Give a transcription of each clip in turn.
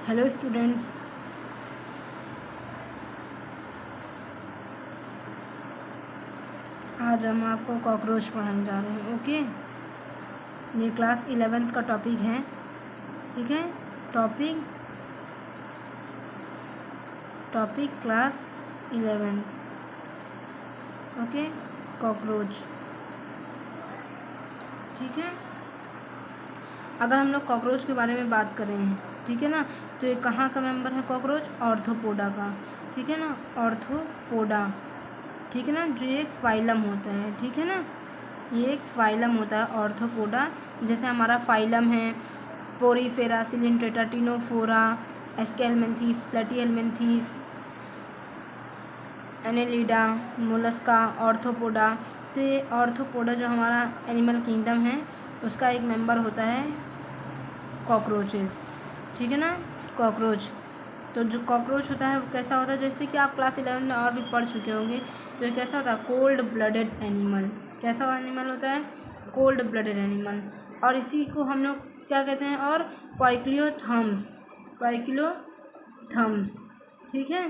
Hello students, आज हम आपको कॉकरोच पढ़ाने जा रहे हैं। ओके, ये क्लास 11th का टॉपिक है। ठीक है, टॉपिक क्लास 11। Okay, cockroach. ठीक है, अगर हम लोग कॉकरोच के बारे में बात करें, ठीक है ना, तो ये कहाँ का मेंबर है कॉकरोच? ऑर्थोपोडा का। ठीक है ना, ऑर्थोपोडा। ठीक है ना, जो एक फाइलम होता है। ठीक है ना, ये एक फाइलम होता है ऑर्थोपोडा। जैसे हमारा फाइलम है porifera, coelenterata, ctenophora, aschelminthes, platyhelminthes, annelida, mollusca, arthropoda. तो ये ऑर्थोपोडा जो हमारा एनिमल किंगडम है उसका एक मेंबर होता है कॉकरोचेस। ठीक है ना, कॉकरोच। तो जो कॉकरोच होता है वो कैसा होता है, जैसे कि आप क्लास 11 में और भी पढ़ चुके होंगे। तो ये कैसा होता है? Cold blooded animal. कैसा एनिमल होता है? Cold blooded animal. और इसी को हम लोग क्या कहते हैं? और पाइक्लियोथम्स। ठीक है,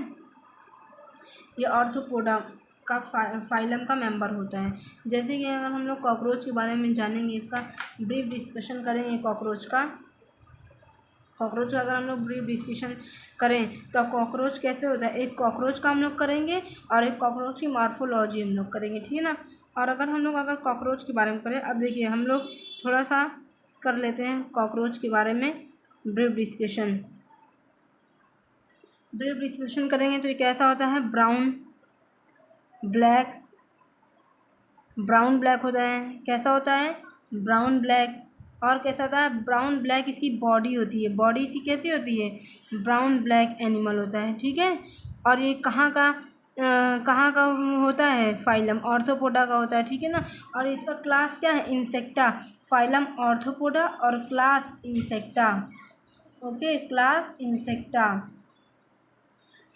ये ऑर्थोपोडा का फाइलम का मेंबर होता है। जैसे कि अगर हम लोग कॉकरोच के बारे में जानेंगे, इसका ब्रीफ डिस्कशन करेंगे कॉकरोच का अगर हम लोग ब्रीफ डिस्कशन करें तो कॉकरोच कैसे होता है, एक कॉकरोच का हम लोग करेंगे और एक कॉकरोच की मॉर्फोलॉजी हम लोग करेंगे। ठीक है ना, और अगर कॉकरोच के बारे में करें, अब देखिए हम लोग थोड़ा सा कर लेते हैं कॉकरोच के बारे में ब्रीफ डिस्कशन करेंगे। तो ये कैसा होता है? ब्राउन ब्लैक होता है। कैसा होता है? Brown black. और कैसा होता है? ब्राउन ब्लैक इसकी बॉडी होती है। बॉडी इसकी कैसी होती है? ब्राउन ब्लैक एनिमल होता है। ठीक है, और ये कहाँ का होता है? फाइलम ऑर्थोपोडा का होता है। ठीक है ना, और इसका क्लास क्या है? इंसेक्टा। फाइलम ऑर्थोपोडा और class insecta. Okay, class insecta.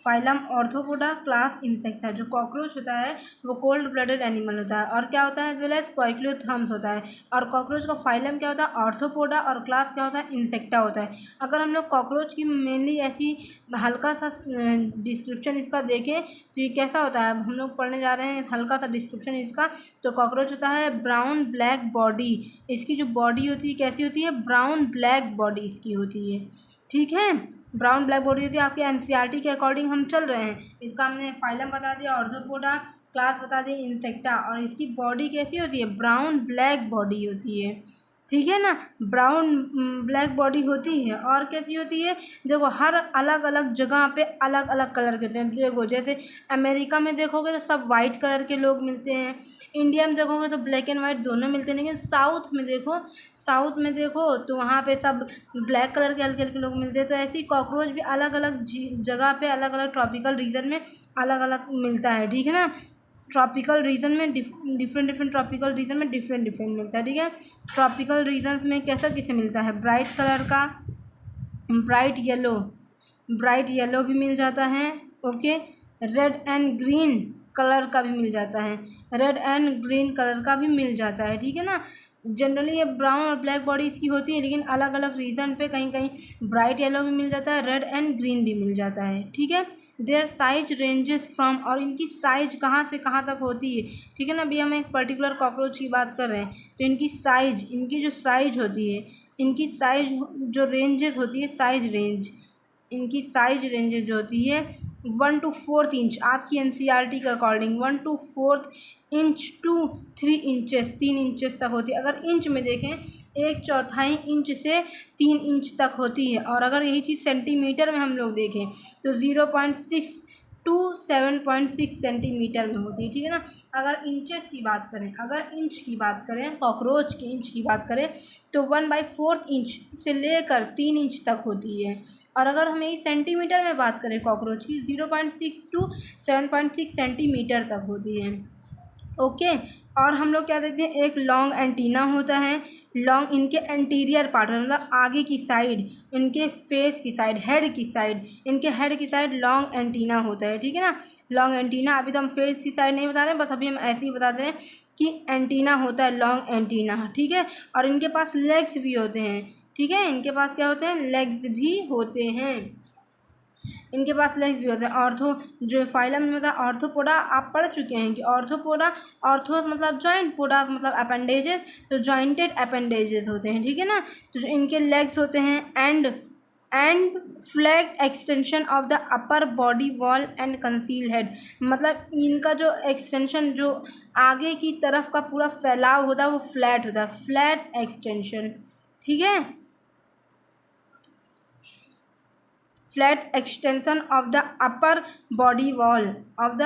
Phylum arthropoda, class insecta. जो कॉकरोच होता है वो कोल्ड ब्लडेड एनिमल होता है। और क्या होता है? एज वेल एज पाइक्लियोथम्स होता है। और कॉकरोच का फाइलम क्या होता है? ऑर्थोपोडा। और क्लास क्या होता है? इंसेक्टा होता है। अगर हम लोग कॉकरोच की मेनली ऐसी हल्का सा डिस्क्रिप्शन इसका देखें तो ये कैसा होता है? अब हम लोग पढ़ने जा रहे हैं हल्का सा डिस्क्रिप्शन इसका। तो कॉकरोच होता है ब्राउन ब्लैक बॉडी। इसकी जो बॉडी होती है कैसी होती है? ब्राउन ब्लैक बॉडी इसकी होती है। ठीक है, ब्राउन ब्लैक बॉडी होती है। आपके एनसीईआरटी के अकॉर्डिंग हम चल रहे हैं। इसका हमने फाइलम बता दिया ऑर्थोपोडा, क्लास बता दिया इंसेक्टा, और इसकी बॉडी कैसी होती है? ब्राउन ब्लैक बॉडी होती है। ठीक है ना, ब्राउन ब्लैक बॉडी होती है। और कैसी होती है? देखो, हर अलग अलग जगह पे अलग अलग कलर के होते हैं। देखो, जैसे अमेरिका में देखोगे तो सब वाइट कलर के लोग मिलते हैं, इंडिया में देखोगे तो ब्लैक एंड वाइट दोनों मिलते हैं। लेकिन साउथ में देखो तो वहाँ पे सब ब्लैक कलर के हल्के हल्के लोग मिलते हैं। तो ऐसे ही कॉकरोच भी अलग अलग जगह पे अलग अलग ट्रॉपिकल रीजन में अलग अलग मिलता है। ठीक है ना, ट्रॉपिकल रीजन में डिफरेंट ट्रॉपिकल रीजन में डिफरेंट मिलता है। ठीक है, ट्रॉपिकल रीजन्स में कैसा किसे मिलता है? ब्राइट कलर का, ब्राइट येलो भी मिल जाता है। Okay, red and green colour का भी मिल जाता है। ठीक है ना, जनरली ये ब्राउन और ब्लैक बॉडी इसकी होती है, लेकिन अलग अलग रीजन पे कहीं कहीं ब्राइट येलो भी मिल जाता है, रेड एंड ग्रीन भी मिल जाता है। ठीक है, देयर साइज रेंजेस फ्रॉम, और इनकी साइज कहाँ से कहाँ तक होती है। ठीक है ना, अभी हम एक पर्टिकुलर कॉकरोच की बात कर रहे हैं तो इनकी जो साइज होती है, इनकी साइज जो रेंजेस होती है, इनकी साइज रेंजेस जो होती है 1 to 4 इंच, आपकी एनसीईआरटी के according 1 to 4 inch to 3 inches, 3 inches तक होती है। अगर इंच में देखें 1/4 इंच से 3 इंच तक होती है। और अगर यही चीज़ सेंटीमीटर में हम लोग देखें तो 0.6 टू 7.6 सेंटीमीटर में होती है। ठीक है ना, अगर इंच की बात करें कॉकरोच के इंच की बात करें तो 1/4 इंच से लेकर 3 इंच तक होती है। और अगर हम यही सेंटीमीटर में बात करें कॉकरोच की, 0.6 टू 7.6 सेंटीमीटर तक होती है। ओके, और हम लोग क्या देखते हैं, एक लॉन्ग एंटीना होता है। लॉन्ग इनके एंटीरियर पार्ट मतलब आगे की साइड, इनके फेस की साइड, इनके हेड की साइड लॉन्ग एंटीना होता है। ठीक है ना, लॉन्ग एंटीना। अभी तो हम फेस की साइड नहीं बता रहे हैं, बस अभी हम ऐसे ही बता रहे हैं कि एंटीना होता है लॉन्ग एंटीना। ठीक है, और इनके पास लेग्स भी होते हैं। ठीक है। इनके पास क्या होते हैं, लेग्स भी होते हैं, इनके पास लेग्स भी होते हैं। ऑर्थो जो फाइलम में होता है ऑर्थोपोडा, आप पढ़ चुके हैं कि ऑर्थोपोडा, ऑर्थोस मतलब जॉइंट, पोडास मतलब अपेंडेजेस, तो जॉइंटेड अपेंडेजेस होते हैं, ठीक है ना। तो जो इनके लेग्स होते हैं and flag extension of the upper body wall and conceal head, मतलब इनका जो एक्सटेंशन जो आगे की तरफ का पूरा फैलाव होता है वो फ्लैट होता है, फ्लैट एक्सटेंशन, ठीक है। Flat extension of the upper body wall, of the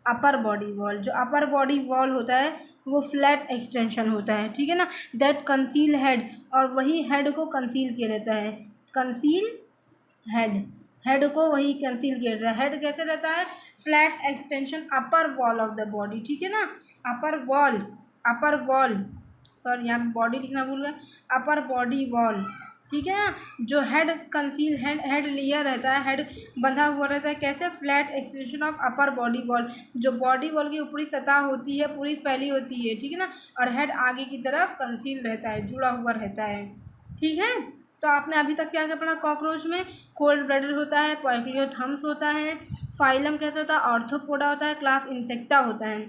upper body wall, जो अपर बॉडी वॉल होता है वो फ्लैट एक्सटेंशन होता है, ठीक है ना। दैट कंसील हेड, और वही हेड को कंसील किया रहता है, कंसील हेड, हेड को वही कंसील किया रहता है। हेड कैसे रहता है, flat extension upper wall of the body, ठीक है ना। अपर वॉल सॉरी यहाँ बॉडी लिखना भूल गए, अपर बॉडी वॉल, ठीक है ना। जो हेड कंसील हेड लेयर रहता है, हेड बंधा हुआ रहता है, कैसे, flat extension of upper body wall, जो बॉडी वॉल की ऊपरी सतह होती है पूरी फैली होती है, ठीक है ना। और हेड आगे की तरफ कंसील रहता है, जुड़ा हुआ रहता है, ठीक है। तो आपने अभी तक क्या क्या पढ़ा, कॉकरोच में कोल्ड ब्लडेड होता है, पोइक्लियोथम्स होता है, फाइलम कैसे होता है, ऑर्थोपोडा होता है, क्लास इंसेक्टा होता है।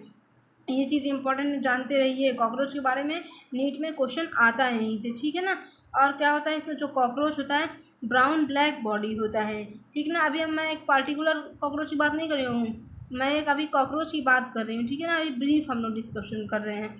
ये चीज़ इंपॉर्टेंट जानते रहिए, कॉकरोच के बारे में नीट में क्वेश्चन आता है यहीं से, ठीक है ना। और क्या होता है इसमें, जो कॉकरोच होता है ब्राउन ब्लैक बॉडी होता है, ठीक है ना। अभी मैं एक पार्टिकुलर कॉकरोच की बात नहीं कर रही हूँ, मैं एक अभी कॉकरोच की बात कर रही हूँ, ठीक है ना। अभी ब्रीफ हम लोग डिस्कशन कर रहे हैं।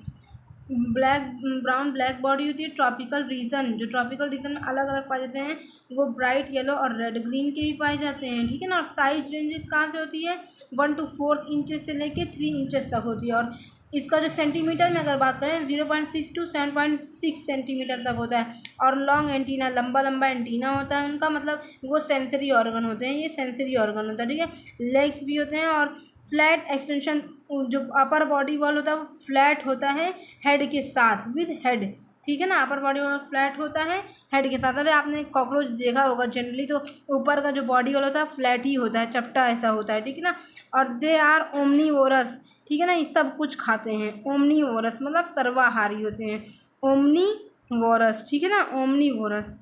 ब्राउन ब्लैक बॉडी होती है। ट्रॉपिकल रीजन, जो ट्रॉपिकल रीजन में अलग अलग पाए जाते हैं वो ब्राइट येलो और रेड ग्रीन के भी पाए जाते हैं, ठीक है ना। और साइज रेंजेस कहाँ से होती है, 1 to 4 इंचेस से लेके 3 इंचेस तक होती है। और इसका जो सेंटीमीटर में अगर बात करें 0.6 to 7.6 सेंटीमीटर तक होता है। और लॉन्ग एंटीना, लंबा लंबा एंटीना होता है उनका, मतलब वो सेंसरी ऑर्गन होते हैं, ये सेंसरी ऑर्गन होता है, ठीक है। लेग्स भी होते हैं। और फ्लैट एक्सटेंशन, जो अपर बॉडी वॉल होता है वो फ्लैट होता है हेड के साथ, विद हेड, ठीक है ना। अपर बॉडी वॉल फ्लैट होता है हेड के साथ। अरे आपने कॉकरोच देखा होगा जनरली तो ऊपर का जो बॉडी वॉल होता है फ्लैट ही होता है, चपटा ऐसा होता है, ठीक है ना। और दे आर ओमनीवोरस, ठीक है ना, ये सब कुछ खाते हैं। ओमनीवोरस मतलब सर्वाहारी होते हैं, ओमनीवोरस, ठीक है ना, ओमनीवोरस,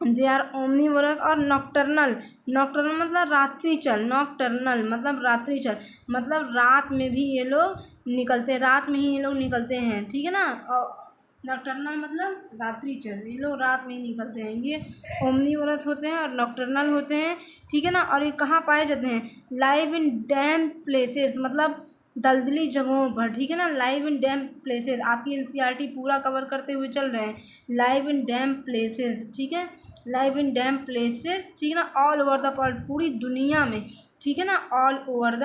दे आर ओमनीवोरस। और नॉक्टर्नल, नॉक्टर्नल मतलब रात्रिचल, नॉक्टर्नल मतलब रात्रिचल, मतलब रात में भी ये लोग निकलते हैं, रात में ही ये लोग निकलते हैं, ठीक है ना। और नॉक्टर्नल मतलब रात्रिचल, ये लोग रात में ही निकलते हैं, ये ओमनीवोरस होते हैं और नॉक्टर्नल होते हैं, ठीक है ना। और ये कहाँ पाए जाते हैं, लाइव इन डैम्प प्लेसेस, मतलब दलदली जगहों पर, ठीक है ना। लाइव इन डैम्प प्लेसेस, आपकी एनसीईआरटी पूरा कवर करते हुए चल रहे हैं, लाइव इन डैम्प प्लेसेस, ठीक है, लाइव इन डैम्प प्लेसेस, ठीक है ना। ऑल ओवर द वर्ल्ड, पूरी दुनिया में, ठीक है ना, all over the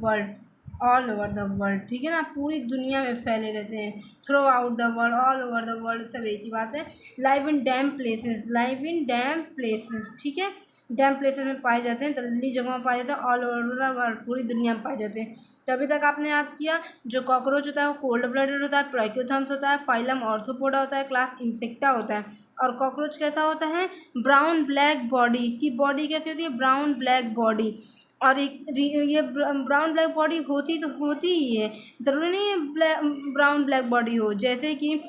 world, all over the world, ठीक है ना, पूरी दुनिया में फैले रहते हैं, through out the world, all over the world, सब एक ही बात है। Live in damp places, live in damp places, ठीक है, डैम्प प्लेसेस में पाए जाते हैं, दलदली जगहों में पाए जाते हैं, ऑल ओवर द वर्ल्ड, पूरी दुनिया में पाए जाते हैं। तो अभी तक आपने याद किया, जो कॉकरोच होता है वो कोल्ड ब्लडेड होता है, ब्रैकियोथर्म्स होता है, फाइलम ऑर्थोपोडा होता है, क्लास इंसेक्टा होता है। और कॉकरोच कैसा होता है, ब्राउन ब्लैक बॉडी, इसकी बॉडी कैसी होती है, ब्राउन ब्लैक बॉडी। और ये ब्राउन ब्लैक बॉडी होती तो होती ही है, ज़रूरी नहीं है ब्राउन ब्लैक बॉडी हो। जैसे कि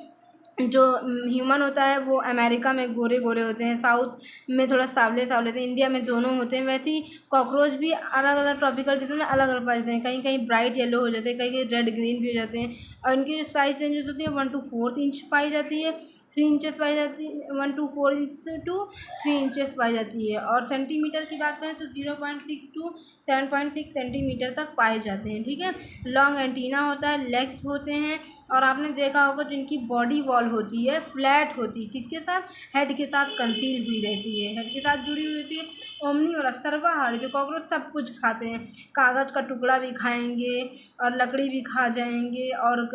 जो ह्यूमन होता है वो अमेरिका में गोरे गोरे होते हैं, साउथ में थोड़ा सावले सावले होते हैं, इंडिया में दोनों होते हैं, वैसे ही कॉकरोच भी अलग अलग ट्रॉपिकल रीजन में अलग अलग पाए जाते हैं। कहीं कहीं ब्राइट येलो हो जाते हैं, कहीं कहीं रेड ग्रीन भी हो जाते हैं। और इनकी जो साइज रेंजेस होती है 1 to 4 इंच पाई जाती है, 3 इंचेस पाई जाती है, 1 to 4 इंच to 3 इंचेस पाई जाती है। और सेंटीमीटर की बात करें तो 0.6 to 7.6 सेंटीमीटर तक पाए जाते हैं, ठीक है। लॉन्ग एंटीना होता है, लेग्स होते हैं। और आपने देखा होगा जिनकी बॉडी वॉल होती है फ्लैट होती है, किसके साथ, हेड के साथ कंसील हुई रहती है, हेड के साथ जुड़ी हुई होती है। ओमनीवोरस, सर्वाहारी, जो कॉकरोच सब कुछ खाते हैं, कागज़ का टुकड़ा भी खाएंगे और लकड़ी भी खा जाएंगे और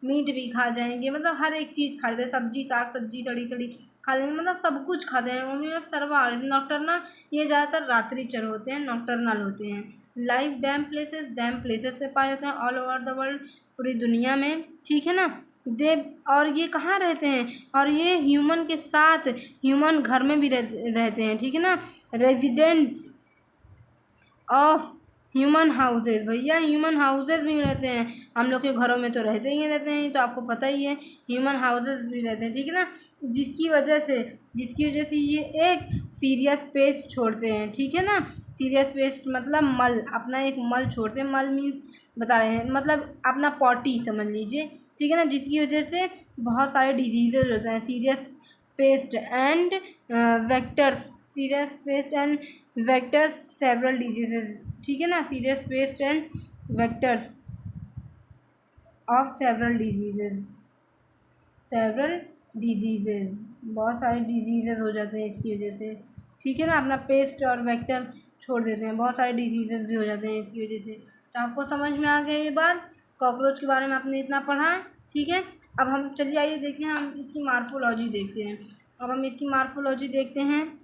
मीट भी खा जाएंगे, मतलब हर एक चीज़ खा लेते हैं, सब्जी, साग सब्जी, सड़ी सड़ी खा लेंगे, मतलब सब कुछ खाते हैं। ओमनीवोरस सर्वाहारी। नॉक्टर्नल, ये ज़्यादातर रात्रिचर होते हैं, नॉक्टर्नल होते हैं। लाइव डैम्प प्लेसेस, डैम्प प्लेसेस से पाए जाते हैं ऑल ओवर द वर्ल्ड, पूरी दुनिया में, ठीक है ना। और ये कहाँ रहते हैं, और ये ह्यूमन के साथ, ह्यूमन घर में भी रहते हैं, ठीक है ना। रेजिडेंट्स ऑफ ह्यूमन हाउसेज, भैया ह्यूमन हाउसेज भी रहते हैं, हम लोग के घरों में तो रहते ही रहते हैं, तो आपको पता ही है ह्यूमन हाउसेज भी रहते हैं, ठीक है ना। जिसकी वजह से ये एक सीरियस पेस्ट छोड़ते हैं, ठीक है ना। सीरियस पेस्ट मतलब मल, अपना एक मल छोड़ते हैं। मल मीन्स बता रहे हैं मतलब अपना पॉटी समझ लीजिए, ठीक है ना, जिसकी वजह से बहुत सारे डिजीजेज होते हैं। Serious paste and vectors, serious paste and vectors several diseases, ठीक है ना। Serious paste and vectors of several diseases, बहुत सारे डिजीजेज हो जाते हैं इसकी वजह से, ठीक है ना। अपना पेस्ट और वेक्टर छोड़ देते हैं, बहुत सारे डिजीजेज भी हो जाते हैं इसकी वजह से। तो आपको समझ में आ गया ये बात, कॉकरोच के बारे में आपने इतना पढ़ा, ठीक है। अब हम चलिए आइए देखते हैं, हम इसकी मार्फोलॉजी देखते हैं। अब हम इसकी मार्फोलॉजी देखते हैं।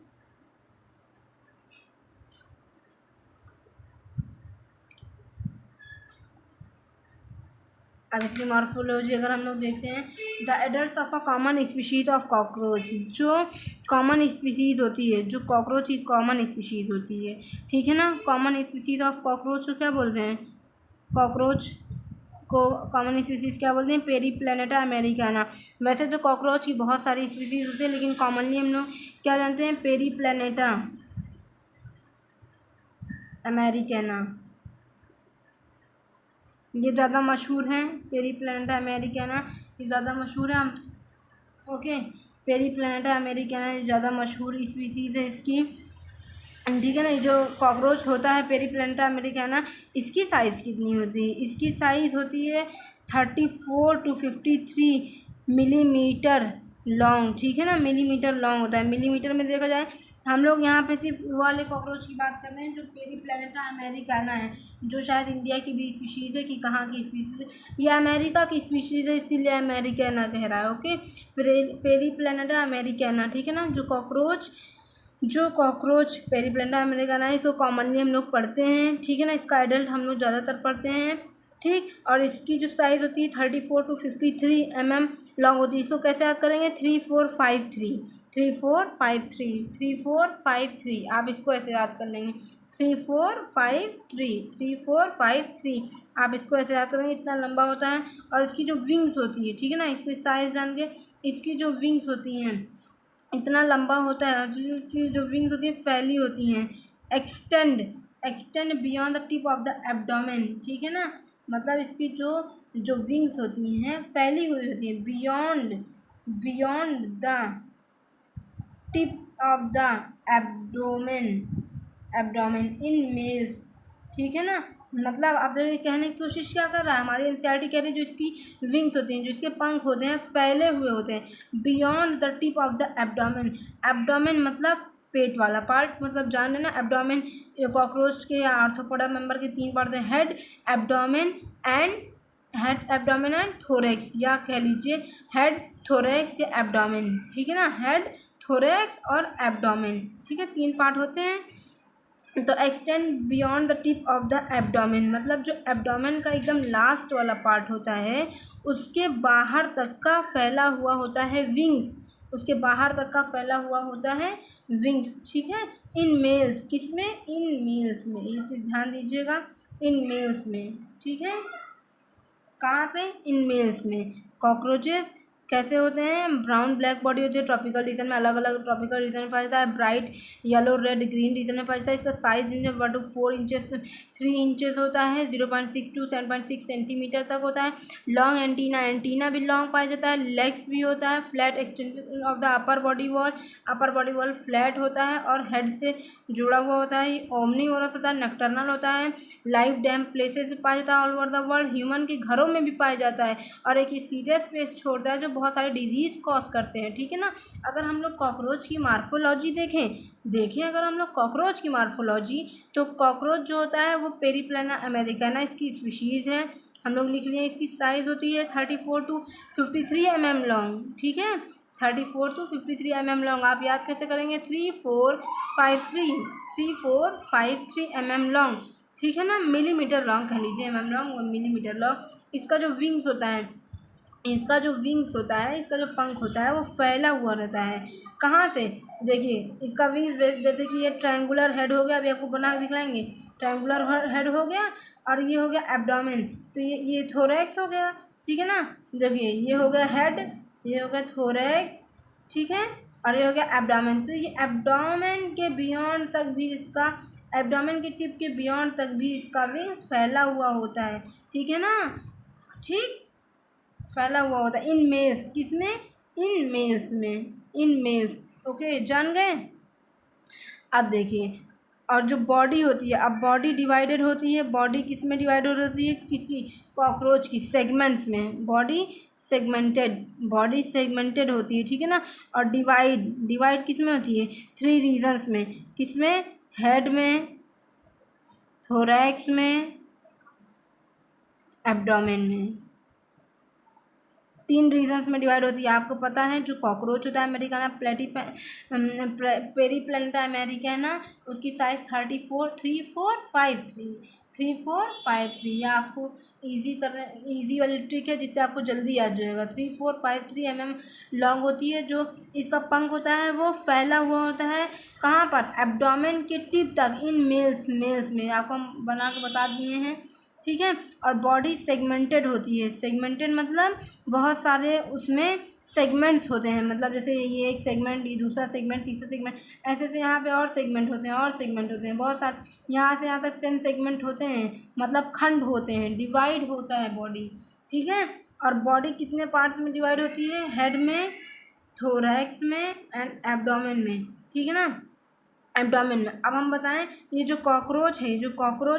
अब इसकी मॉर्फोलॉजी अगर हम लोग देखते हैं, the adult of a common species of cockroach, जो कॉमन स्पीशीज होती है, जो कॉकरोच की कॉमन स्पीशीज होती है, ठीक है ना। कॉमन स्पीशीज ऑफ कॉकरोच को क्या बोलते हैं? कॉकरोच को कॉमन स्पीशीज क्या बोलते हैं? Periplaneta Americana. वैसे तो कॉकरोच की बहुत सारी स्पीशीज होती है, लेकिन कॉमनली हम लोग क्या जानते हैं? पेरीप्लैनेटा अमेरिकाना, ये ज़्यादा मशहूर हैं। पेरीप्लैनेटा अमेरिकाना ये ज़्यादा मशहूर है। ओके, पेरीप्लैनेटा अमेरिकाना ये ज़्यादा मशहूर स्पीसीज़ है इसकी, ठीक है ना। जो कॉकरोच होता है पेरीप्लैनेटा अमेरिकाना, इसकी साइज़ कितनी होती है? इसकी साइज़ होती है 34 to 53 मिलीमीटर लॉन्ग, ठीक है ना। मिलीमीटर लॉन्ग होता है। मिलीमीटर में देखा जाए, हम लोग यहाँ पे सिर्फ वो वाले कॉकरोच की बात कर रहे हैं जो पेरीप्लैनेटा अमेरिकाना है, जो शायद इंडिया की भी स्पीशीज़ है कि कहाँ की स्पीशीज़ है, ये अमेरिका की स्पीशीज़ है, इसीलिए अमेरिकाना कह रहा है। ओके, पेरीप्लैनेटा अमेरिकाना, ठीक है ना। जो कॉकरोच पेरीप्लैनेटा अमेरिकाना है, इसको कॉमनली हम लोग पढ़ते हैं, ठीक है ना। इसका एडल्ट हम लोग ज़्यादातर पढ़ते हैं, ठीक। और इसकी जो साइज़ होती है 34 to 53 लॉन्ग होती है। इसको कैसे याद करेंगे? 3453 3453 3453, आप इसको ऐसे याद कर लेंगे 3453 3453, आप इसको ऐसे याद करेंगे। इतना लंबा होता है। और इसकी जो विंग्स होती है, ठीक है ना, इसकी साइज़ जान के, इसकी जो विंग्स होती हैं इतना लंबा होता है, और इसकी जो विंग्स होती हैं फैली होती हैं, extend extend beyond the tip of the abdomen, ठीक है ना। मतलब इसकी जो जो विंग्स होती हैं फैली हुई होती हैं beyond beyond the tip of the abdomen abdomen in mails, ठीक है ना। मतलब आप देखिए कहने की कोशिश क्या कर रहा है, हमारी एनसीईआरटी कह रही है जो इसकी विंग्स होती हैं, जो इसके पंख होते हैं फैले हुए होते हैं beyond the tip of the abdomen. Abdomen मतलब पेट वाला पार्ट, मतलब जान लेना एब्डोमेन कॉकरोच के या आर्थ्रोपोडा मेंबर के 3 पार्ट हैं, हेड, एब्डोमेन एंड थोरैक्स, या कह लीजिए हेड, थोरैक्स या एब्डोमेन, ठीक है ना। हेड, थोरैक्स और एब्डोमेन, ठीक है, 3 पार्ट होते हैं। तो extend beyond the tip of the abdomen, मतलब जो एब्डोमेन का एकदम लास्ट वाला पार्ट होता है उसके बाहर तक का फैला हुआ होता है विंग्स, उसके बाहर तक का फैला हुआ होता है विंग्स, ठीक है। इन मेल्स, किसमें? इन मेल्स में, ये चीज़ ध्यान दीजिएगा, इन मेल्स में, ठीक है। कहाँ पे? इन मेल्स में। कॉकरोचेस कैसे होते हैं? ब्राउन ब्लैक बॉडी होती है, ट्रॉपिकल रीजन में, अलग अलग ट्रॉपिकल रीजन में पाया जाता है, bright yellow red green region में पाया जाता है। इसका साइज दिन में 1 to 4 इंचेस 3 इंचेस होता है, 0.6 to 7.6 सेंटीमीटर तक होता है। लॉन्ग एंटीना भी लॉन्ग पाया जाता है, लेग्स भी होता है, flat extension of the upper body wall flat होता है और हेड से जुड़ा हुआ होता है। ये ओमनीवोरस होता है, नक्टर्नल होता है, लाइव डैम प्लेसेस में पाया जाता है all over the world, human के घरों में भी पाया जाता है, और एक सीरियस पेस्ट छोड़ता है जो बहुत सारे डिजीज़ कॉज करते हैं, ठीक है ना। अगर हम लोग कॉकरोच की मार्फोलॉजी देखें अगर हम लोग कॉकरोच की मार्फोलॉजी, तो कॉकरोच जो होता है वो पेरीप्लैना अमेरिकाना इसकी स्पीशीज़ है। हम लोग लिख लिए, इसकी साइज़ होती है 34 to 53 लॉन्ग, ठीक है, 34 to 53 लॉन्ग। आप याद कैसे करेंगे? 3453 लॉन्ग, ठीक है ना। मिलीमीटर लॉन्ग कह लीजिए, लॉन्ग और मिलीमीटर लॉन्ग। इसका जो विंग्स होता है इसका जो पंख होता है वो फैला हुआ रहता है। कहाँ से? देखिए इसका विंग्स जैसे कि ये ट्रायंगुलर हेड हो गया, अभी आपको बना के दिखलाएंगे। ट्रायंगुलर हेड हो गया, और ये हो गया एब्डोमेन, तो ये थोरैक्स हो गया, ठीक है ना। देखिए ये हो गया हेड, ये हो गया थोरैक्स, ठीक है। और ये हो गया एब्डामेन। तो ये एब्डामेन के बियॉन्ड तक भी इसका, एब्डामेन के टिप के बियॉन्ड तक भी इसका विंग्स फैला हुआ होता है, ठीक है ना, ठीक, फैला हुआ होता है इन मेल्स, किसमें, इन मेल्स में, इन मेल्स। ओके, जान गए। अब देखिए, और जो बॉडी होती है, अब बॉडी डिवाइडेड होती है, बॉडी किस में डिवाइडेड होती है, किसकी, कॉकरोच की, सेगमेंट्स में, बॉडी सेगमेंटेड होती है, ठीक है ना। और डिवाइड, डिवाइड किस में होती है, 3 रीजन्स में, किस में, हेड में, थोरैक्स में, एब्डोमेन में, 3 रीजन्स में डिवाइड होती है। आपको पता है जो कॉकरोच होता है अमेरिकाना पेरीप्लेनेटा अमेरिकाना, उसकी साइज 3453 ये आपको इजी वाली ट्रिक है जिससे आपको जल्दी याद जाएगा। 3453 लॉन्ग होती है। जो इसका पंख होता है वो फैला हुआ होता है कहाँ पर, एब्डोमेन के टिप तक, इन मेल्स में आपको हम बना के बता दिए हैं, ठीक है। और बॉडी सेगमेंटेड होती है, सेगमेंटेड मतलब बहुत सारे उसमें सेगमेंट्स होते हैं, मतलब जैसे ये एक सेगमेंट, ये दूसरा सेगमेंट, तीसरा सेगमेंट, ऐसे से यहाँ पे और सेगमेंट होते हैं, और सेगमेंट होते हैं बहुत सारे, यहाँ से यहाँ तक 10 सेगमेंट होते हैं, मतलब खंड होते हैं, डिवाइड होता है बॉडी, ठीक है। और बॉडी कितने पार्ट्स में डिवाइड होती है, हेड में, थोरैक्स में एंड एब्डोमेन में, ठीक है ना, एब्डोमेन में। अब हम बताएं, ये जो कॉकरोच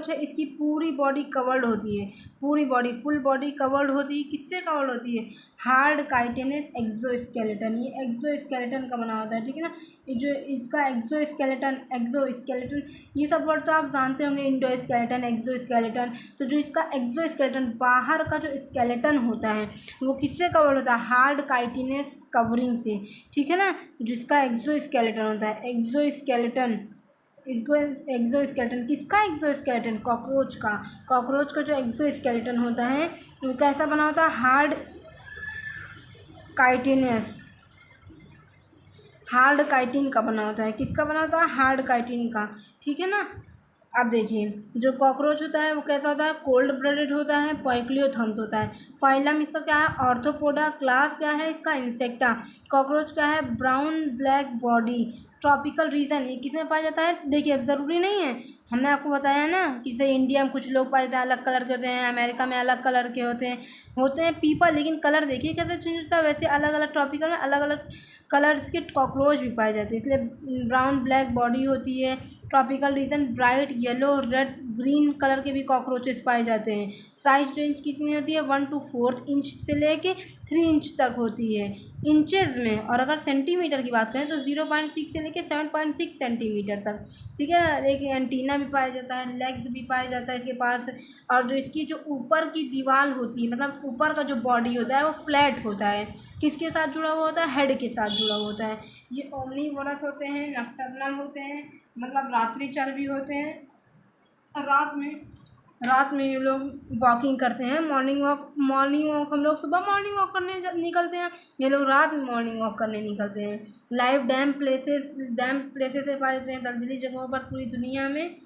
है इसकी पूरी बॉडी कवर्ड होती है, पूरी बॉडी, फुल बॉडी कवर्ड होती है, किससे कवर्ड होती है, हार्ड काइटिनस एक्सोस्केलेटन, ये एक्सोस्केलेटन का बना होता है, ठीक है ना। ये जो इसका एक्सोस्केलेटन ये सब वर्ड तो आप जानते होंगे, इंडोस्केलेटन, एक्सोस्केलेटन। तो जो इसका एक्सोस्केलेटन, बाहर का जो स्केलेटन होता है वो किससे कवर्ड होता है, हार्ड काइटिनस कवरिंग से, ठीक है ना। जिसका एक्सोस्केलेटन होता है, एक्सोस्केलेटन, इसको एक्सोस्केलेटन, किसका एक्सोस्केलेटन, कॉकरोच का जो एक्सोस्केलेटन होता है वो कैसा बना होता है, काइटिनस हार्ड काइटिन का बना होता है, किसका बना होता है, हार्ड काइटिन का, ठीक है ना। अब देखिए, जो कॉकरोच होता है वो कैसा होता है, कोल्ड ब्लडेड होता है, पोइक्लियोथर्म्स होता है। फाइलम इसका क्या है, ऑर्थोपोडा। क्लास क्या है इसका, इंसेक्टा। कॉकरोच का है brown black body. Tropical region, ये किस में पाया जाता है, देखिए अब ज़रूरी नहीं है, हमने आपको बताया ना कि जैसे इंडिया में कुछ लोग पाए जाते हैं अलग कलर के होते हैं, अमेरिका में अलग कलर के होते हैं पीपल, लेकिन कलर देखिए कैसे चेंज होता है। वैसे अलग अलग ट्रॉपिकल में अलग अलग कलर्स के कॉकरोच भी पाए जाते हैं, इसलिए ब्राउन ब्लैक बॉडी होती है। Tropical region bright yellow red green colour के भी कॉकरोचेस पाए जाते हैं। साइज रेंज कितनी होती है, 1 to 4 इंच से लेके 3 इंच तक होती है इंचेस में। और अगर सेंटीमीटर की बात करें तो 0.6 से लेके 7.6 सेंटीमीटर तक, ठीक है ना। एक एंटीना भी पाया जाता है, लेग्स भी पाया जाता है इसके पास। और जो इसकी जो ऊपर की दीवार होती है, मतलब ऊपर का जो बॉडी होता है वो फ्लैट होता है, किसके साथ जुड़ा हुआ होता है, हेड के साथ जुड़ा हुआ होता है। ये ओमनीवोरस होते हैं, नॉकटर्नल होते हैं, मतलब रात्रिचर भी होते हैं। रात में ये लोग वॉकिंग करते हैं, मॉर्निंग वॉक हम लोग सुबह मॉर्निंग वॉक करने निकलते हैं, ये लोग रात में मॉर्निंग वॉक करने निकलते हैं। लाइव डैम प्लेसेस से पाए जाते हैं दलदली जगहों पर पूरी दुनिया में।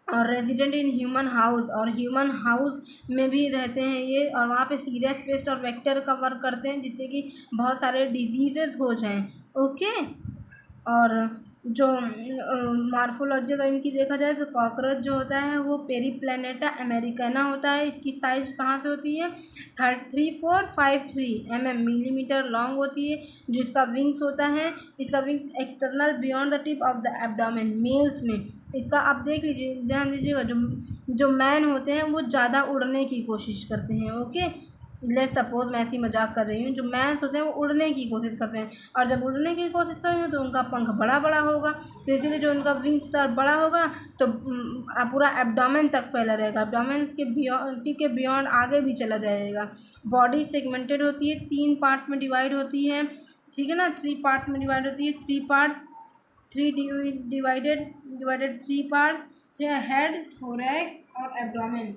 और रेजिडेंट इन ह्यूमन हाउस, और ह्यूमन हाउस में भी रहते हैं ये, और वहाँ पे सीरियस पेस्ट और वेक्टर का वर्क करते हैं जिससे कि बहुत सारे डिजीज़ेज हो जाएं, ओके। और जो मार्फोलॉजी अगर इनकी देखा जाए तो कॉकरोच जो होता है वो पेरीप्लैनेटा अमेरिकाना होता है। इसकी साइज कहाँ से होती है, 3453 मिलीमीटर लॉन्ग होती है। जो इसका विंग्स होता है, इसका wings external beyond the tip of the abdomen, males में। इसका आप देख लीजिए, ध्यान दीजिएगा, जो मैन होते हैं वो ज़्यादा उड़ने की कोशिश करते हैं, ओके। लेट सपोज मैं ऐसी मजाक कर रही हूँ, जो मैंस होते हैं वो उड़ने की कोशिश करते हैं, और जब उड़ने की कोशिश करेंगे तो उनका पंख बड़ा बड़ा होगा, तो इसीलिए जो उनका विंग्स बड़ा होगा तो पूरा एब्डोमेन तक फैला रहेगा, एब्डोमेन के बियॉन्ड आगे भी चला जाएगा। बॉडी सेगमेंटेड होती है, 3 पार्ट्स में डिवाइड होती है, ठीक है ना, 3 पार्ट्स में डिवाइड होती है, 3 डिवाइडेड 3 पार्ट्स, हेड, थोरैक्स और एब्डोमेन।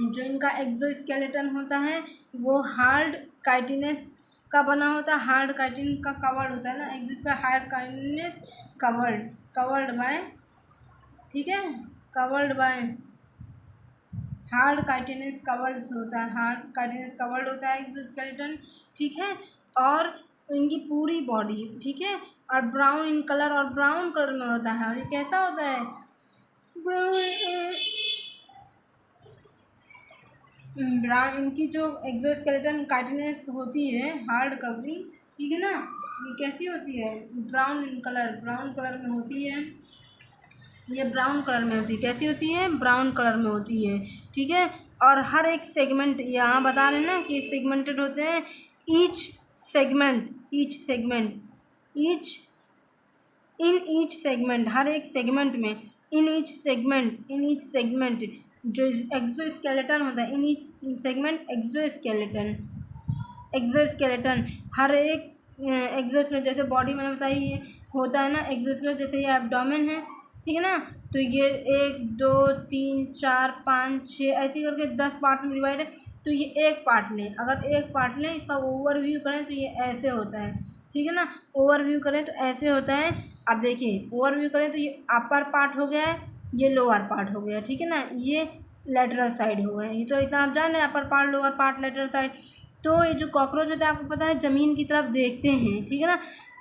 जो इनका एक्सोस्केलेटन होता है वो हार्ड काइटिनस का बना होता है, हार्ड काइटिन का कवर्ड होता है ना, axis hard chitinous covered by, ठीक है, covered by hard chitinous covered होता है, हार्ड काइटिनस कवर्ड होता है एक्सोस्केलेटन, ठीक है। और इनकी पूरी बॉडी, ठीक है। और ब्राउन इन कलर, और ब्राउन कलर में होता है। और ये कैसा होता है, ब्राउन। इनकी जो एक्सोस्केलेटन काइटिनेस होती है, हार्ड कवरिंग, ठीक है ना, ये कैसी होती है, brown in colour, brown colour में होती है। ये ब्राउन कलर में होती है, कैसी होती है, ब्राउन कलर में होती है, ठीक है। और हर एक सेगमेंट, यहाँ बता रहे हैं ना कि सेगमेंटेड होते हैं। Each segment, each in each segment, हर एक सेगमेंट में, इन ईच सेगमेंट जो एक्सोस्केलेटन होता है, इन ईच सेगमेंट एक्सोस्केलेटन हर एक एक्सोस्केलेटन, जैसे बॉडी मैंने बताई ये होता है ना एक्सोस्केलेटन, जैसे ये एब्डोमेन है, ठीक है ना। तो ये 1 2 3 4 5 6 ऐसे करके 10 पार्ट में डिवाइड है। तो ये एक पार्ट लें, अगर एक पार्ट लें, इसका ओवरव्यू करें तो ये ऐसे होता है, ठीक है ना। ओवरव्यू करें तो ऐसे होता है। अब देखिए ओवरव्यू करें तो ये अपर पार्ट हो गया है, ये लोअर पार्ट हो गया, ठीक है ना। ये लेटरल साइड हो गए, ये तो इतना आप जान रहे हैं, upper part, lower part, lateral side. तो ये जो कॉकरोच होता है, आपको पता है ज़मीन की तरफ देखते हैं, ठीक है ना।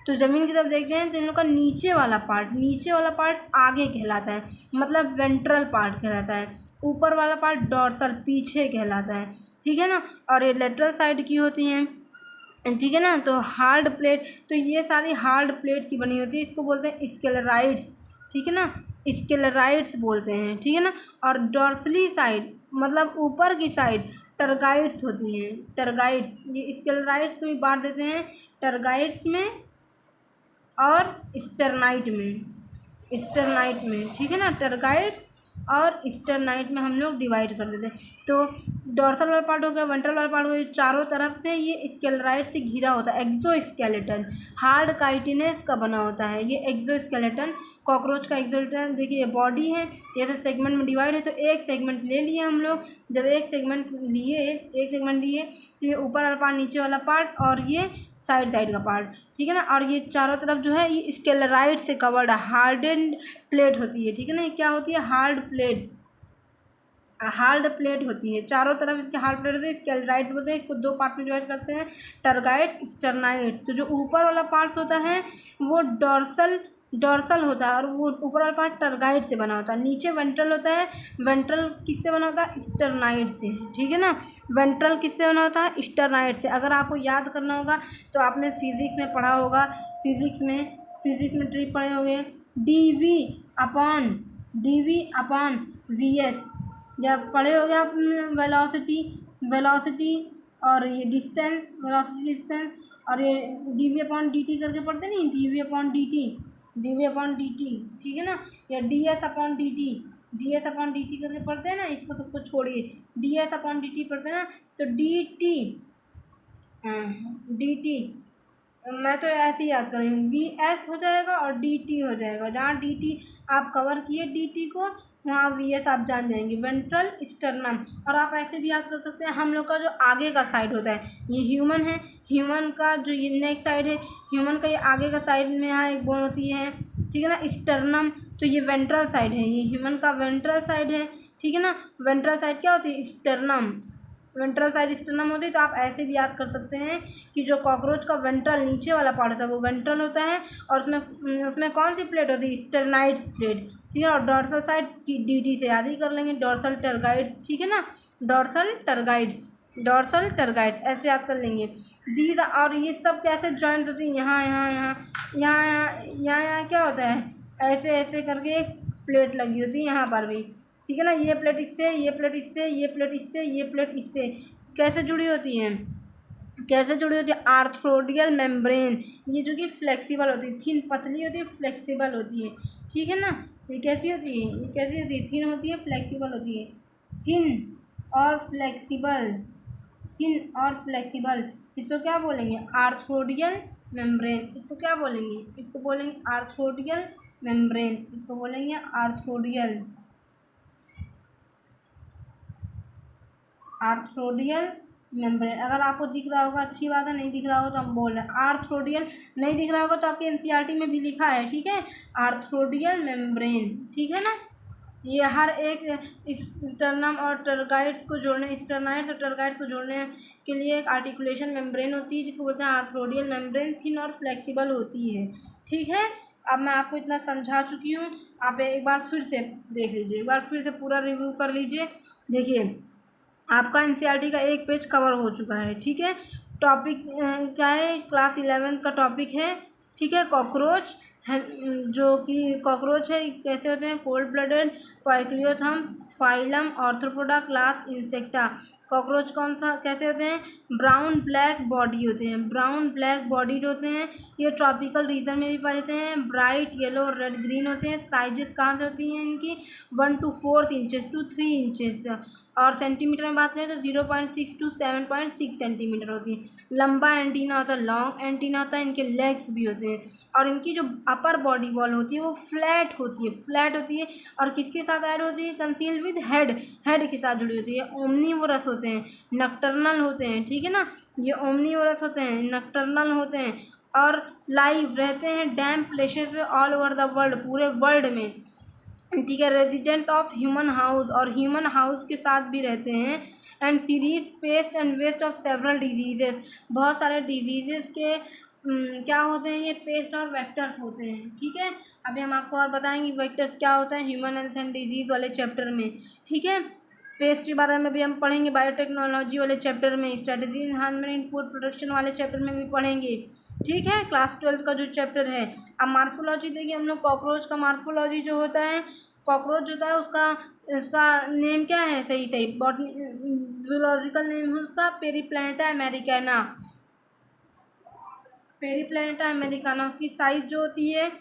तो ज़मीन की तरफ देखते हैं तो इन लोग का नीचे वाला पार्ट आगे कहलाता है, मतलब वेंट्रल पार्ट कहलाता है। ऊपर वाला पार्ट डॉर्सल, पीछे कहलाता है, ठीक है ना। और ये लेटरल साइड की होती हैं, ठीक है ना। तो हार्ड प्लेट, तो ये सारी हार्ड प्लेट की बनी होती है, इसको बोलते हैं स्केलेराइड्स, ठीक है ना, स्केलेराइड्स बोलते हैं, ठीक है ना। और डॉर्सली साइड मतलब ऊपर की साइड टर्गाइड्स होती हैं, टर्गाइड्स। ये स्केलेराइड्स को भी बांट देते हैं टर्गाइड्स में और स्टर्नाइट में, ठीक है ना। टर्गाइड्स और स्टर्नाइट में हम लोग डिवाइड कर देते हैं। तो डॉर्सल वाला पार्ट हो गया, वेंट्रल वाला पार्ट हो गया, चारों तरफ से ये स्केलेराइड से घिरा होता है। एक्सोस्केलेटन हार्ड काइटिनेस का बना होता है ये एक्सोस्केलेटन। कॉकरोच का एक्सोस्केलेटन देखिए, बॉडी है, जैसे सेगमेंट में डिवाइड है। तो एक सेगमेंट ले लिए हम लोग, जब एक सेगमेंट लिए तो ये ऊपर वाला पार्ट, नीचे वाला पार्ट, और ये साइड का पार्ट, ठीक है ना। और ये चारों तरफ जो है ये स्केलेराइड से कवर्ड है, हार्डेंड प्लेट होती है, ठीक है ना। ये क्या होती है, हार्ड प्लेट होती है, चारों तरफ इसके हार्ड प्लेट होती है। स्केलेराइड्स बोलते हैं, इसको दो पार्ट में डिवाइड करते हैं, टर्गाइड्स, स्टर्नाइड। तो जो ऊपर वाला पार्ट होता है वो डॉर्सल होता है, और वो ऊपर वाला पार्ट टर्गाइड से बना होता है। नीचे वेंट्रल होता है, वेंट्रल किससे बना होता है, स्टर्नाइड से, ठीक है ना। वेंट्रल किससे बना होता है, स्टर्नाइड से। अगर आपको याद करना होगा तो आपने फिजिक्स में पढ़ा होगा, फिजिक्स में ट्रिप पढ़े होंगे, D V upon V S, जब पढ़े हो गए आप वेलोसिटी और ये डिस्टेंस, वेलोसिटी डिस्टेंस, और ये डी अपॉन डी टी करके पढ़ते नहीं, डी अपॉन डी टी, ठीक है ना। या D S upon D T करके पढ़ते हैं ना, इसको सबको छोड़िए, D S upon D T पढ़ते हैं ना। तो डी टी मैं तो ऐसे ही याद कर रही हूँ, वी एस हो जाएगा और डी टी हो जाएगा। जहाँ डी टी आप कवर किए डी टी को, वहाँ वी एस आप जान जाएंगे, वेंट्रल स्टर्नम। और आप ऐसे भी याद कर सकते हैं, हम लोग का जो आगे का साइड होता है, ये ह्यूमन है, ह्यूमन का जो ये नेक साइड है, ह्यूमन का ये आगे का साइड में यहाँ एक बोन होती है, ठीक है ना, स्टर्नम। तो ये वेंट्रल साइड है, ये ह्यूमन का वेंट्रल साइड है, ठीक है ना। वेंट्रल साइड क्या होती है, स्टर्नम, वेंट्रल साइड स्टर्नम होती है। तो आप ऐसे भी याद कर सकते हैं कि जो कॉकरोच का वेंट्रल नीचे वाला पार्ट होता है वो वेंट्रल होता है, और उसमें कौन सी प्लेट होती है, स्टर्नाइड्स प्लेट, ठीक है। और डॉर्सल साइड डी टी से याद ही कर लेंगे, डॉर्सल टर्गाइड्स, ठीक है ना, डॉर्सल टर्गाइड्स ऐसे याद कर लेंगे। दीज, और ये सब कैसे जॉइंट होती है, यहाँ क्या होता है, ऐसे ऐसे करके एक प्लेट लगी होती है यहाँ पर भी, ठीक है ना। ये प्लेट इससे, ये प्लेट इससे, ये प्लेट इससे, ये प्लेट इससे कैसे जुड़ी होती हैं, आर्थ्रोडियल मेम्ब्रेन, ये जो कि फ्लेक्सिबल होती है, थिन पतली होती है, फ्लेक्सिबल होती है, ठीक है ना। ये कैसी होती है, थिन होती है, फ्लेक्सिबल होती है, थिन और फ्लेक्सिबल। इसको क्या बोलेंगे, आर्थ्रोडियल मेम्ब्रेन। इसको क्या बोलेंगे, इसको बोलेंगे आर्थ्रोडियल मेम्ब्रेन, इसको बोलेंगे आर्थ्रोडियल मेम्ब्रेन। अगर आपको दिख रहा होगा अच्छी बात है, नहीं दिख रहा होगा तो हम बोल रहे हैं आर्थ्रोडियल। नहीं दिख रहा होगा तो आपके एनसीईआरटी में भी लिखा है, ठीक है, आर्थ्रोडियल मेम्ब्रेन, ठीक है ना। ये हर एक स्टर्नम और टर्गाइड्स को जोड़ने स्टर्नाइड्स और टर्गाइड्स को जोड़ने के लिए एक आर्टिकुलेशन मेम्ब्रेन होती है जिसको बोलते हैं आर्थ्रोडियल मेम्ब्रेन, थिन और फ्लेक्सिबल होती है। ठीक है, अब मैं आपको इतना समझा चुकी हूँ, आप एक बार फिर से देख लीजिए, एक बार फिर से पूरा रिव्यू कर लीजिए। देखिए आपका एनसीईआरटी का एक पेज कवर हो चुका है। ठीक है, टॉपिक क्या है, क्लास 11 का टॉपिक है। ठीक है, कॉकरोच है, जो कि कॉकरोच है कैसे होते हैं, cold blooded, poikilotherms, phylum, arthropoda, class insecta. Cockroach कौन सा कैसे होते हैं, ब्राउन ब्लैक बॉडी होते हैं, ब्राउन ब्लैक बॉडी होते हैं। ये ट्रॉपिकल रीजन में भी पाए जाते हैं, ब्राइट येलो रेड ग्रीन होते हैं। साइजेस कहाँ से होती हैं इनकी, 1 to 4 इंचेस टू 3 इंचेस, और सेंटीमीटर में बात करें तो 0.6 to 7.6 सेंटीमीटर होती है। लंबा एंटीना होता है, लॉन्ग एंटीना होता है, इनके लेग्स भी होते हैं, और इनकी जो अपर बॉडी वॉल होती है वो फ्लैट होती है, फ्लैट होती है। और किसके साथ ऐड होती है, कंसील्ड विद हेड, हेड के साथ जुड़ी होती है। ओमनीवोरस होते हैं, नक्टर्नल होते हैं। ठीक है ना, ये ओमनीवोरस होते हैं, नक्टर्नल होते हैं, और लाइव रहते हैं डैम्प प्लेसेस में ऑल ओवर द वर्ल्ड, पूरे वर्ल्ड में। ठीक है, रेजिडेंट्स ऑफ ह्यूमन हाउस, और ह्यूमन हाउस के साथ भी रहते हैं। And serious pest and vest of several diseases, बहुत सारे डिजीजेस के क्या होते हैं, ये पेस्ट और वेक्टर्स होते हैं। ठीक है, अभी हम आपको और बताएंगे वेक्टर्स क्या होता है ह्यूमन हेल्थ एंड डिजीज़ वाले चैप्टर में। ठीक है, पेस्ट के बारे में भी हम पढ़ेंगे बायोटेक्नोलॉजी वाले चैप्टर में, स्ट्रेटजी इन्हांसमेंट इन फूड प्रोडक्शन वाले चैप्टर में भी पढ़ेंगे। ठीक है, क्लास 12 का जो चैप्टर है। अब मार्फोलॉजी देखिए, हम लोग कॉकरोच का मार्फोलॉजी जो होता है, कॉकरोच होता है उसका इसका नेम क्या है, सही सही बॉटनी जूलॉजिकल नेम है उसका पेरीप्लैनेटा अमेरिकाना, पेरीप्लैनेटा अमेरिकाना। उसकी साइज जो होती है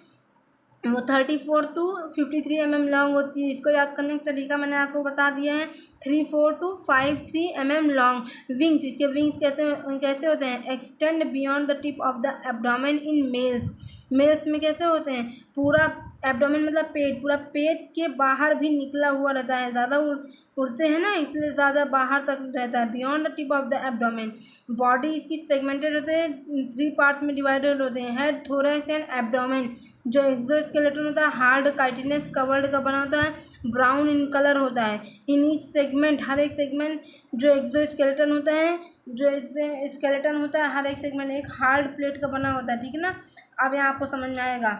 वो 34 to 53 mm लॉन्ग होती है। इसको याद करने का तरीका मैंने आपको बता दिया है, 34 to 53 mm लॉन्ग। विंग्स, इसके विंग्स कहते हैं कैसे होते हैं, extend beyond the tip of the abdomen in males, males में कैसे होते हैं, पूरा एब्डोमेन मतलब पेट, पूरा पेट के बाहर भी निकला हुआ रहता है, ज़्यादा उड़ते हैं ना इसलिए ज़्यादा बाहर तक रहता है, beyond the tip of the abdomen. Body इसकी सेगमेंटेड होते हैं, 3 पार्ट्स में डिवाइडेड होते हैं, हेड, थोरैक्स एंड एब्डोमेन। जो एक्सोस्केलेटन होता है हार्ड काइटिनस कवर्ड का बना होता है, ब्राउन इन कलर होता है। इन ईच सेगमेंट, हर एक सेगमेंट जो एक्सोस्केलेटन होता है, जो इससे स्केलेटन होता है, हर एक सेगमेंट एक हार्ड प्लेट का बना होता है। ठीक है ना, अब यहाँ आपको समझ में आएगा।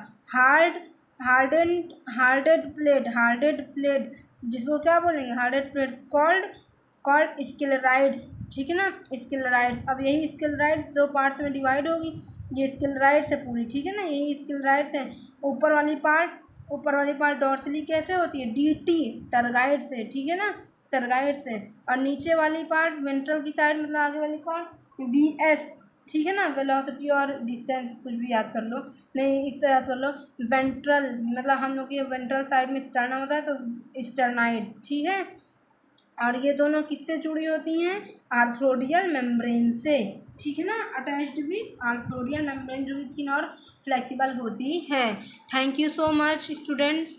हार्डेड प्लेट जिसको क्या बोलेंगे, हार्डेड प्लेट्स कॉल्ड स्क्लेराइड्स। ठीक है ना, स्क्लेराइड्स। अब यही स्क्लेराइड्स 2 पार्ट्स में डिवाइड होगी, ये स्क्लेराइड्स है पूरी। ठीक है ना, यही स्क्लेराइड्स है। ऊपर वाली पार्ट डॉर्सली कैसे होती है, डीटी, टर्गाइड से। ठीक है ना, टर्गाइड से। और नीचे वाली पार्ट वेंट्रल की साइड मतलब आगे वाली पार्ट वीएस। ठीक है ना, वेलोसिटी और डिस्टेंस कुछ भी याद कर लो, नहीं इस तरह याद कर लो। वेंट्रल मतलब हम लोग के वेंट्रल साइड में स्टर्नम होता है तो स्टर्नाइड्स। ठीक है, और ये दोनों किससे जुड़ी होती हैं, आर्थ्रोडियल मेम्ब्रेन से। ठीक है ना, अटैच्ड विद आर्थ्रोडियल मेम्ब्रेन जो कि थिन और फ्लेक्सिबल होती है। Thank you so much students.